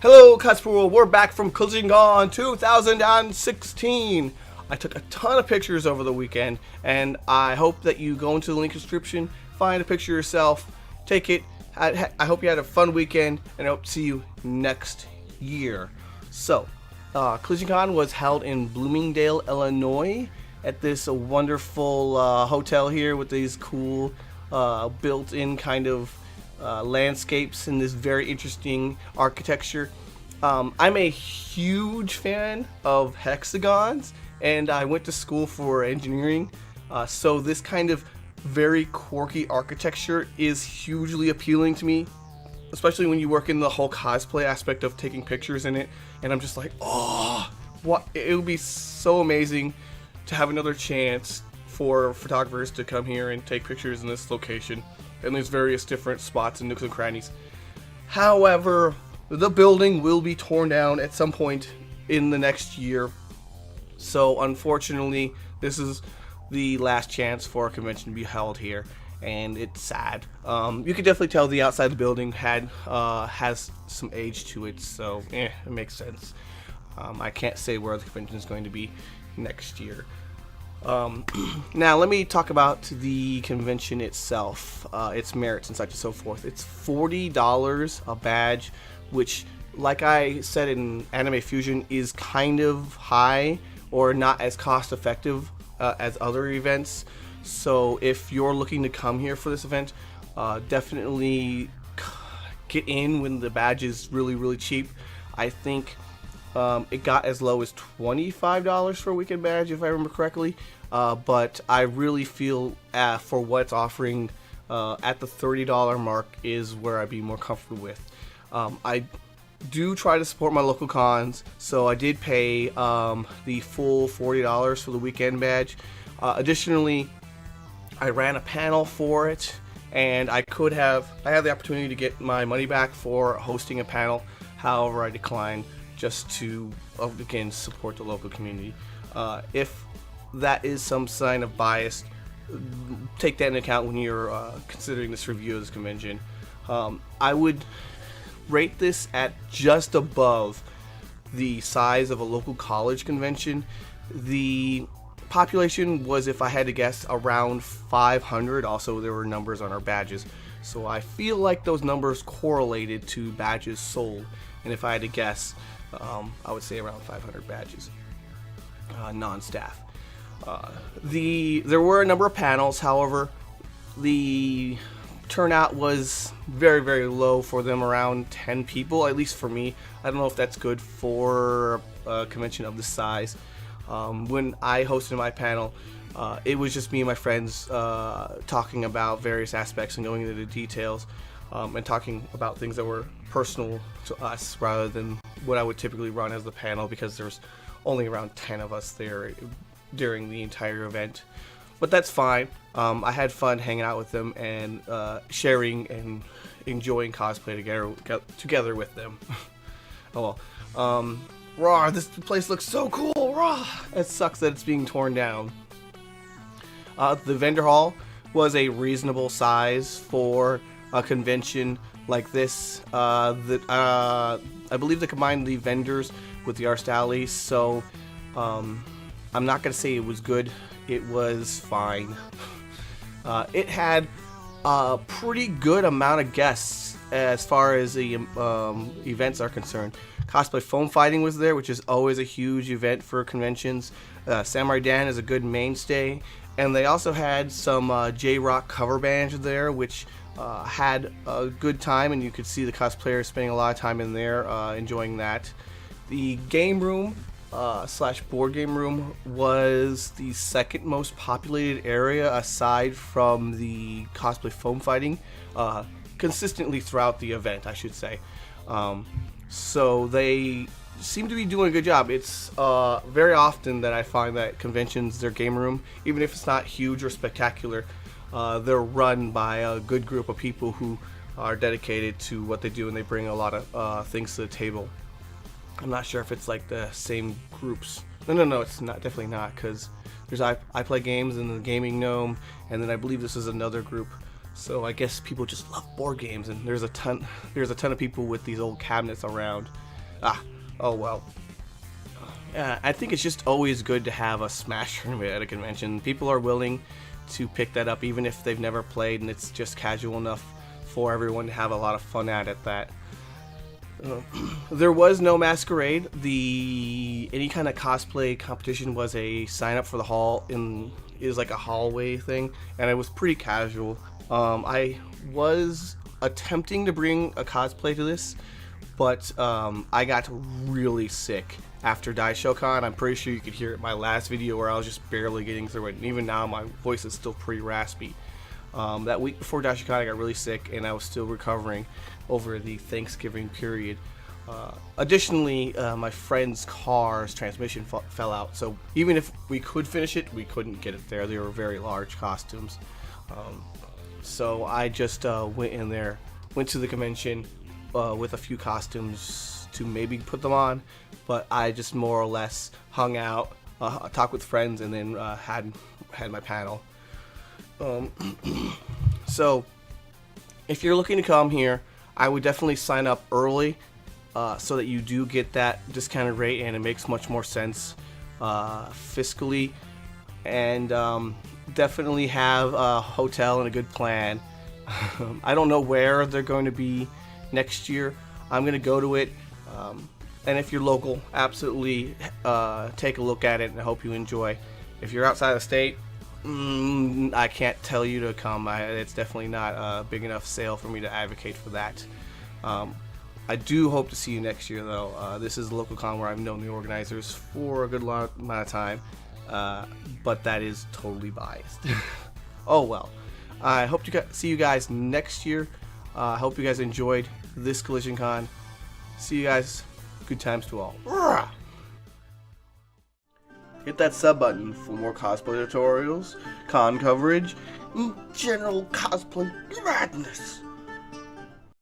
Hello, Cosplay World. We're back from kollisioncon 2016. I took a ton of pictures over the weekend, and I hope that you go into the link description, find a picture yourself, take it. I hope you had a fun weekend, and I hope to see you next year. So, kollisioncon was held in Bloomingdale, Illinois, at this wonderful hotel here with these cool built-in kind of landscapes and this very interesting architecture. I'm a huge fan of hexagons, and I went to school for engineering, so this kind of very quirky architecture is hugely appealing to me, especially when you work in the whole cosplay aspect of taking pictures in it. And I'm just like, oh, what, it would be so amazing to have another chance for photographers to come here and take pictures in this location. And there's various different spots and nooks and crannies. However, the building will be torn down at some point in the next year. So unfortunately, this is the last chance for a convention to be held here, and it's sad. You can definitely tell the outside of the building has some age to it, so it makes sense. I can't say where the convention is going to be next year. Now let me talk about the convention itself, its merits and such and so forth. It's $40 a badge, which, like I said in Anime Fusion, is kind of high or not as cost effective as other events. So if you're looking to come here for this event, definitely get in when the badge is really cheap. I think it got as low as $25 for a weekend badge, if I remember correctly. But I really feel for what it's offering at the $30 mark is where I'd be more comfortable with. I do try to support my local cons, so I did pay the full $40 for the weekend badge. Additionally, I ran a panel for it, and I had the opportunity to get my money back for hosting a panel. However, I declined just to again support the local community. If that is some sign of bias, take that into account when you're considering this review of this convention. I would rate this at just above the size of a local college convention. The population was, if I had to guess, around 500. Also, there were numbers on our badges, so I feel like those numbers correlated to badges sold. And if I had to guess, I would say around 500 badges, non-staff. There were a number of panels. However, the turnout was very low for them, around 10 people, at least for me. I don't know if that's good for a convention of this size. When I hosted my panel, it was just me and my friends talking about various aspects and going into the details, and talking about things that were personal to us rather than what I would typically run as the panel, because there's only around 10 of us there during the entire event. But that's fine. I had fun hanging out with them and sharing and enjoying cosplay together with them. Oh well. Raw, this place looks so cool. Raw. It sucks that it's being torn down. The vendor hall was a reasonable size for a convention like this. I believe they combined the vendors with the art alley, so I'm not gonna say it was good. It was fine. It had a pretty good amount of guests as far as the events are concerned. Cosplay foam fighting was there, which is always a huge event for conventions. Samurai Dan is a good mainstay, and they also had some J-Rock cover bands there, which had a good time, and you could see the cosplayers spending a lot of time in there enjoying that. The game room / board game room was the second most populated area aside from the cosplay foam fighting, consistently throughout the event, I should say. So they seem to be doing a good job. It's very often that I find that conventions, their game room, even if it's not huge or spectacular, they're run by a good group of people who are dedicated to what they do, and they bring a lot of things to the table. I'm not sure if it's like the same groups. No, it's not. Definitely not, because there's I Play Games and the Gaming Gnome, and then I believe this is another group. So I guess people just love board games, and there's a ton of people with these old cabinets around. Oh well. I think it's just always good to have a Smash tournament at a convention. People are willing to pick that up even if they've never played, and it's just casual enough for everyone to have a lot of fun at that. There was no masquerade. Any kind of cosplay competition was a sign up for the hall is like a hallway thing, and it was pretty casual. I was attempting to bring a cosplay to this, but I got really sick after DaishoCon. I'm pretty sure you could hear it in my last video where I was just barely getting through it, and even now my voice is still pretty raspy. That week before DaishoCon I got really sick, and I was still recovering over the Thanksgiving period. Additionally, my friend's car's transmission fell out, so even if we could finish it, we couldn't get it there. They were very large costumes. So I just went to the convention with a few costumes to maybe put them on, but I just more or less hung out, talked with friends, and then had my panel. So if you're looking to come here, I would definitely sign up early so that you do get that discounted rate, and it makes much more sense fiscally, and definitely have a hotel and a good plan. I don't know where they're going to be next year. I'm going to go to it, and if you're local, absolutely take a look at it, and I hope you enjoy. If you're outside the state, I can't tell you to come. It's definitely not a big enough sale for me to advocate for that. I do hope to see you next year, though. This is a local con where I've known the organizers for a good amount of time, but that is totally biased. Oh well. I hope to see you guys next year. I hope you guys enjoyed this CollisionCon. See you guys. Good times to all. Hit that sub button for more cosplay tutorials, con coverage, and general cosplay madness.